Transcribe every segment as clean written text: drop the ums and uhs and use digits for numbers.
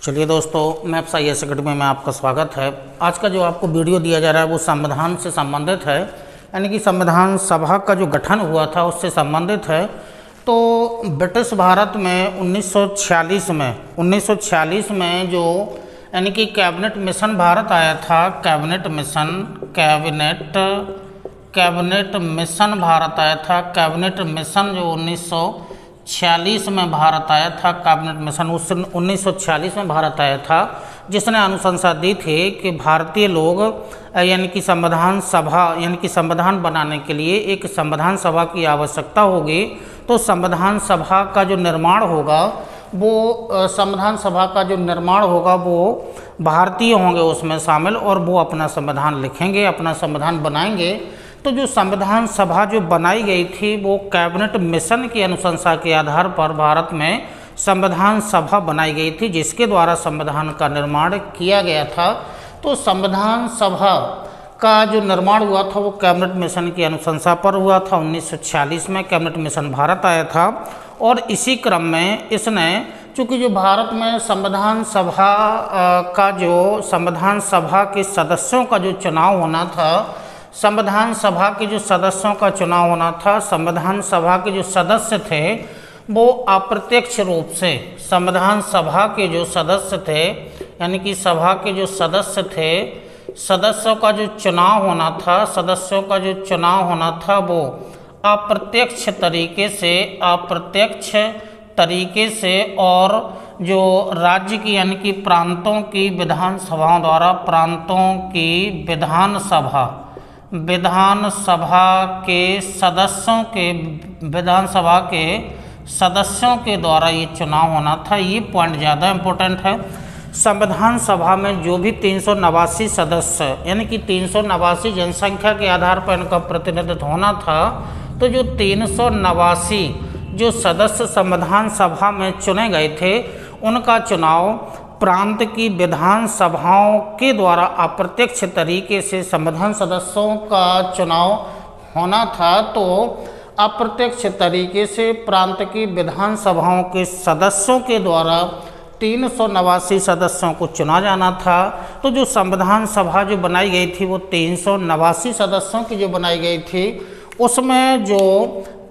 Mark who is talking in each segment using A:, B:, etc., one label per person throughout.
A: चलिए दोस्तों, maps IAS academy में आपका स्वागत है। आज का जो आपको वीडियो दिया जा रहा है वो संविधान से संबंधित है, यानी कि संविधान सभा का जो गठन हुआ था उससे संबंधित है। तो ब्रिटिश भारत में 1946 में जो यानी कि कैबिनेट मिशन भारत आया था, कैबिनेट मिशन भारत आया था। कैबिनेट मिशन जो 1946 में भारत आया था, कैबिनेट मिशन उस 1946 में भारत आया था, जिसने अनुशंसा दी थी कि भारतीय लोग यानी कि संविधान सभा यानी कि संविधान बनाने के लिए एक संविधान सभा की आवश्यकता होगी। तो संविधान सभा का जो निर्माण होगा वो भारतीय होंगे उसमें शामिल, और वो अपना संविधान लिखेंगे, अपना संविधान बनाएंगे। तो जो संविधान सभा जो बनाई गई थी वो कैबिनेट मिशन की अनुशंसा के आधार पर भारत में संविधान सभा बनाई गई थी, जिसके द्वारा संविधान का निर्माण किया गया था। तो संविधान सभा का जो निर्माण हुआ था वो कैबिनेट मिशन की अनुशंसा पर हुआ था। 1946 में कैबिनेट मिशन भारत आया था, और इसी क्रम में इसने चूँकि जो भारत में संविधान सभा के सदस्यों का जो चुनाव होना था, संविधान सभा के जो सदस्यों का चुनाव होना था, संविधान सभा के जो सदस्य थे वो अप्रत्यक्ष रूप से संविधान सभा के जो सदस्य थे, यानी कि सभा के जो सदस्य थे, सदस्यों का जो चुनाव होना था वो अप्रत्यक्ष तरीके से और जो राज्य की यानी कि प्रांतों की विधानसभाओं द्वारा विधानसभा के सदस्यों के द्वारा ये चुनाव होना था। ये पॉइंट ज़्यादा इम्पोर्टेंट है। संविधान सभा में जो भी 389 सदस्य यानी कि 389 जनसंख्या के आधार पर इनका प्रतिनिधित्व होना था, तो जो 389 जो सदस्य संविधान सभा में चुने गए थे उनका चुनाव प्रांत की विधानसभाओं के द्वारा अप्रत्यक्ष तरीके से संविधान सदस्यों का चुनाव होना था। तो अप्रत्यक्ष तरीके से प्रांत की विधानसभाओं के सदस्यों के द्वारा 389 सदस्यों को चुना जाना था। तो जो संविधान सभा जो बनाई गई थी वो 389 सदस्यों की जो बनाई गई थी, उसमें जो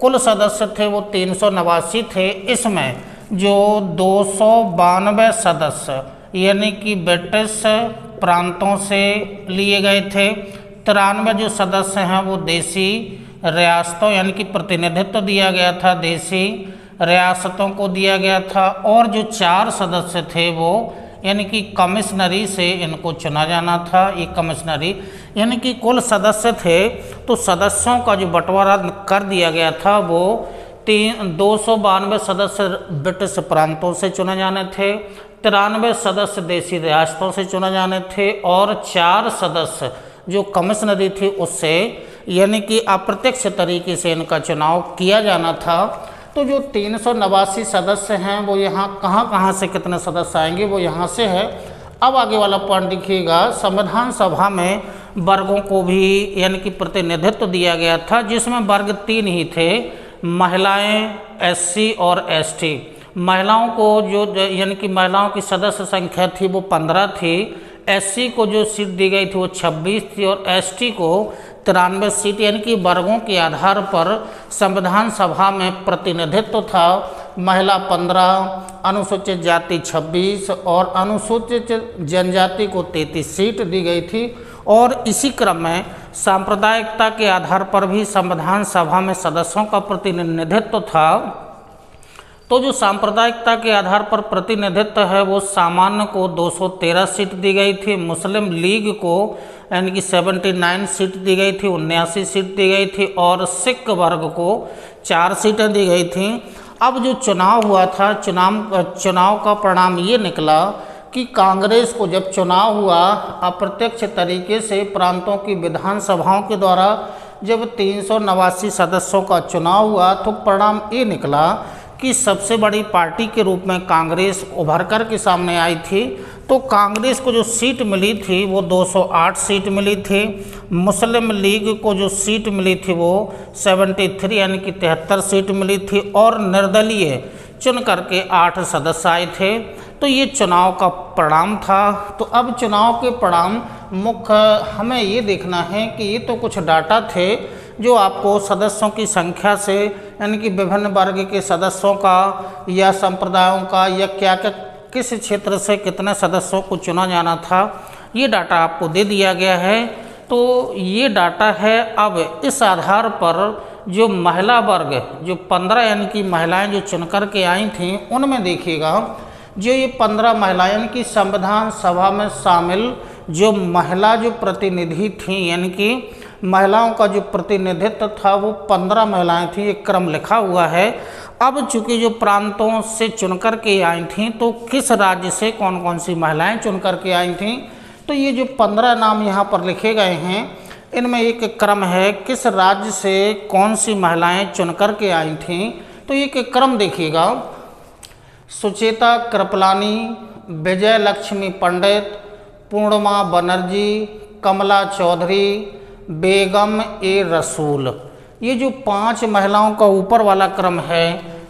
A: कुल सदस्य थे वो 389 थे। इसमें जो 292 सदस्य यानी कि ब्रिटिश प्रांतों से लिए गए थे, 93 जो सदस्य हैं वो देसी रियासतों यानी कि प्रतिनिधित्व दिया गया था, देसी रियासतों को दिया गया था, और जो 4 सदस्य थे वो यानी कि कमिश्नरी से इनको चुना जाना था। ये कमिश्नरी यानी कि कुल सदस्य थे, तो सदस्यों का जो बंटवारा कर दिया गया था वो 292 सदस्य ब्रिटिश प्रांतों से चुने जाने थे, 93 सदस्य देसी रियासतों से चुने जाने थे, और 4 सदस्य जो कमिश्नरी थी उससे यानी कि अप्रत्यक्ष तरीके से इनका चुनाव किया जाना था। तो जो 389 सदस्य हैं वो यहाँ कहाँ से कितने सदस्य आएंगे वो यहाँ से है। अब आगे वाला पॉइंट देखिएगा, संविधान सभा में वर्गों को भी यानी कि प्रतिनिधित्व दिया गया था, जिसमें वर्ग 3 ही थे, महिलाएं, SC और ST। महिलाओं को जो यानी कि महिलाओं की सदस्य संख्या थी वो 15 थी, SC को जो सीट दी गई थी वो 26 थी, और ST को 93 सीट यानी कि वर्गों के आधार पर संविधान सभा में प्रतिनिधित्व था। महिला 15, अनुसूचित जाति 26 और अनुसूचित जनजाति को 33 सीट दी गई थी। और इसी क्रम में सांप्रदायिकता के आधार पर भी संविधान सभा में सदस्यों का प्रतिनिधित्व था। तो जो सांप्रदायिकता के आधार पर प्रतिनिधित्व है वो सामान्य को 213 सीट दी गई थी, मुस्लिम लीग को यानी कि 79 सीट दी गई थी, 79 सीट दी गई थी, और सिख वर्ग को 4 सीटें दी गई थी। अब जो चुनाव हुआ था, चुनाव का परिणाम ये निकला कि कांग्रेस को जब चुनाव हुआ अप्रत्यक्ष तरीके से प्रांतों की विधानसभाओं के द्वारा जब 389 सदस्यों का चुनाव हुआ, तो परिणाम ये निकला कि सबसे बड़ी पार्टी के रूप में कांग्रेस उभर कर के सामने आई थी। तो कांग्रेस को जो सीट मिली थी वो 208 सीट मिली थी, मुस्लिम लीग को जो सीट मिली थी वो 73 यानी कि 73 सीट मिली थी, और निर्दलीय चुन करके 8 सदस्य आए थे। तो ये चुनाव का परिणाम था। तो अब चुनाव के परिणाम मुख्य हमें ये देखना है कि ये तो कुछ डाटा थे जो आपको सदस्यों की संख्या से, यानी कि विभिन्न वर्ग के सदस्यों का या संप्रदायों का या क्या क्या किस क्षेत्र से कितने सदस्यों को चुना जाना था, ये डाटा आपको दे दिया गया है। तो ये डाटा है। अब इस आधार पर जो महिला वर्ग, जो 15 यानी कि महिलाएं जो चुनकर के आई थीं, उनमें देखिएगा जो ये 15 महिलाएं यानी कि संविधान सभा में शामिल जो महिला जो प्रतिनिधि थीं, यानी कि महिलाओं का जो प्रतिनिधित्व था वो 15 महिलाएं थीं, एक क्रम लिखा हुआ है। अब चूंकि जो प्रांतों से चुनकर के आई थीं, तो किस राज्य से कौन कौन सी महिलाएं चुनकर के आई थीं, तो ये जो 15 नाम यहाँ पर लिखे गए हैं, इनमें एक क्रम है किस राज्य से कौन सी महिलाएं चुनकर के आई थीं। तो एक क्रम देखिएगा, सुचेता कृपलानी, विजय लक्ष्मी पंडित, पूर्णिमा बनर्जी, कमला चौधरी, बेगम ए रसूल। ये जो 5 महिलाओं का ऊपर वाला क्रम है,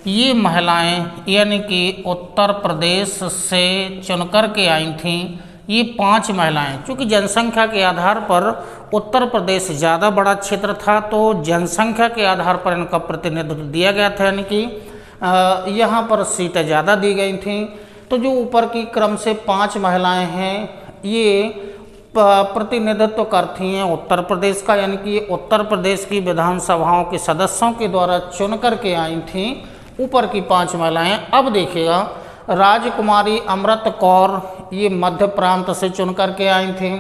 A: ये महिलाएं यानी कि उत्तर प्रदेश से चुनकर के आई थीं। ये 5 महिलाएं, चूँकि जनसंख्या के आधार पर उत्तर प्रदेश ज़्यादा बड़ा क्षेत्र था, तो जनसंख्या के आधार पर इनका प्रतिनिधित्व दिया गया था, यानी कि यहाँ पर सीटें ज़्यादा दी गई थीं। तो जो ऊपर की क्रम से 5 महिलाएं हैं, ये प्रतिनिधित्व करती हैं उत्तर प्रदेश का, यानी कि उत्तर प्रदेश की विधानसभाओं के सदस्यों के द्वारा चुन कर के आई थीं ऊपर की 5 महिलाएं। अब देखिएगा, राजकुमारी अमृत कौर, ये मध्य प्रांत से चुन कर के आई थीं।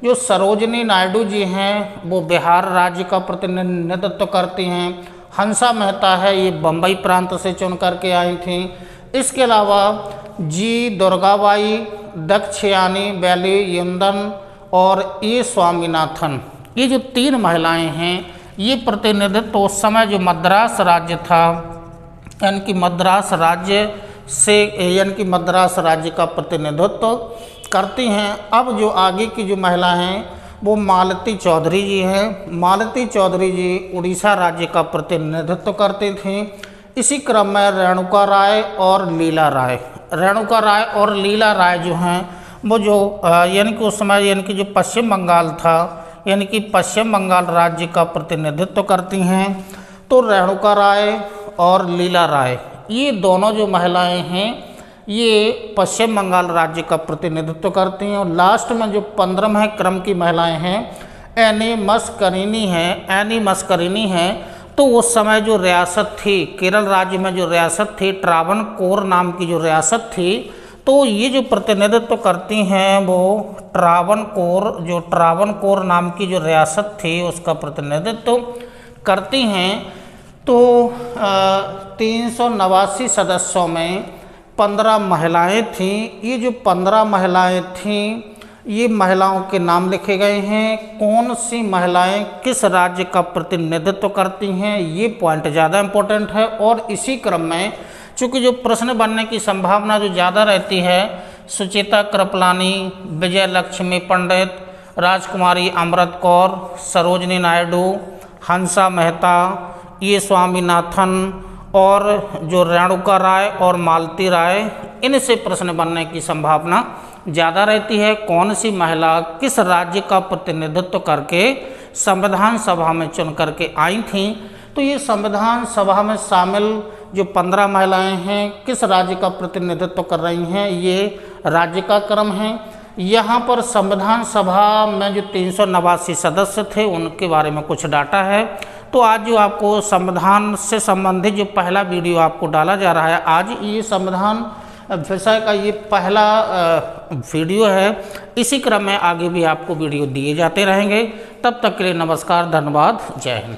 A: जो सरोजनी नायडू जी हैं, वो बिहार राज्य का प्रतिनिधित्व करती हैं। हंसा मेहता है, ये बम्बई प्रांत से चुन कर के आई थीं। इसके अलावा जी दुर्गाबाई, दक्षयानी बैली यंदन और ए स्वामीनाथन, ये जो 3 महिलाएं हैं, ये प्रतिनिधित्व उस समय जो मद्रास राज्य था, यानी कि मद्रास राज्य से, यानी कि मद्रास राज्य का प्रतिनिधित्व करती हैं। अब जो आगे की जो महिला हैं वो मालती चौधरी जी हैं। मालती चौधरी जी उड़ीसा राज्य का प्रतिनिधित्व करती थीं। इसी क्रम में रेणुका राय और लीला राय, रेणुका राय और लीला राय जो हैं वो जो यानी कि उस समय यानी कि जो पश्चिम बंगाल था, यानी कि पश्चिम बंगाल राज्य का प्रतिनिधित्व करती हैं। तो रेणुका राय और लीला राय, ये दोनों जो महिलाएं हैं, ये पश्चिम बंगाल राज्य का प्रतिनिधित्व करती हैं। और लास्ट में जो 15वें क्रम की महिलाएं हैं, एनी मस्करिनी हैं। एनी मस्करिनी हैं, तो उस समय जो रियासत थी, केरल राज्य में जो रियासत थी, ट्रावनकोर नाम की जो रियासत थी, तो ये जो प्रतिनिधित्व करती हैं वो ट्रावनकोर, जो ट्रावनकोर नाम की जो रियासत थी उसका प्रतिनिधित्व करती हैं। तो 389 सदस्यों में 15 महिलाएं थीं। ये जो 15 महिलाएं थीं, ये महिलाओं के नाम लिखे गए हैं। कौन सी महिलाएं किस राज्य का प्रतिनिधित्व करती हैं, ये पॉइंट ज़्यादा इम्पोर्टेंट है। और इसी क्रम में चूँकि जो प्रश्न बनने की संभावना जो ज़्यादा रहती है, सुचेता कृपलानी, विजय लक्ष्मी पंडित, राजकुमारी अमृत कौर, सरोजनी नायडू, हंसा मेहता, ये स्वामीनाथन और जो रेणुका राय और मालती राय, इनसे प्रश्न बनने की संभावना ज़्यादा रहती है। कौन सी महिला किस राज्य का प्रतिनिधित्व करके संविधान सभा में चुन करके आई थीं। तो ये संविधान सभा में शामिल जो 15 महिलाएं हैं, किस राज्य का प्रतिनिधित्व कर रही हैं, ये राज्य का क्रम है। यहाँ पर संविधान सभा में जो 389 सदस्य थे, उनके बारे में कुछ डाटा है। तो आज जो आपको संविधान से संबंधित जो पहला वीडियो आपको डाला जा रहा है, आज ये संविधान विषय का ये पहला वीडियो है। इसी क्रम में आगे भी आपको वीडियो दिए जाते रहेंगे। तब तक के लिए नमस्कार, धन्यवाद, जय हिंद।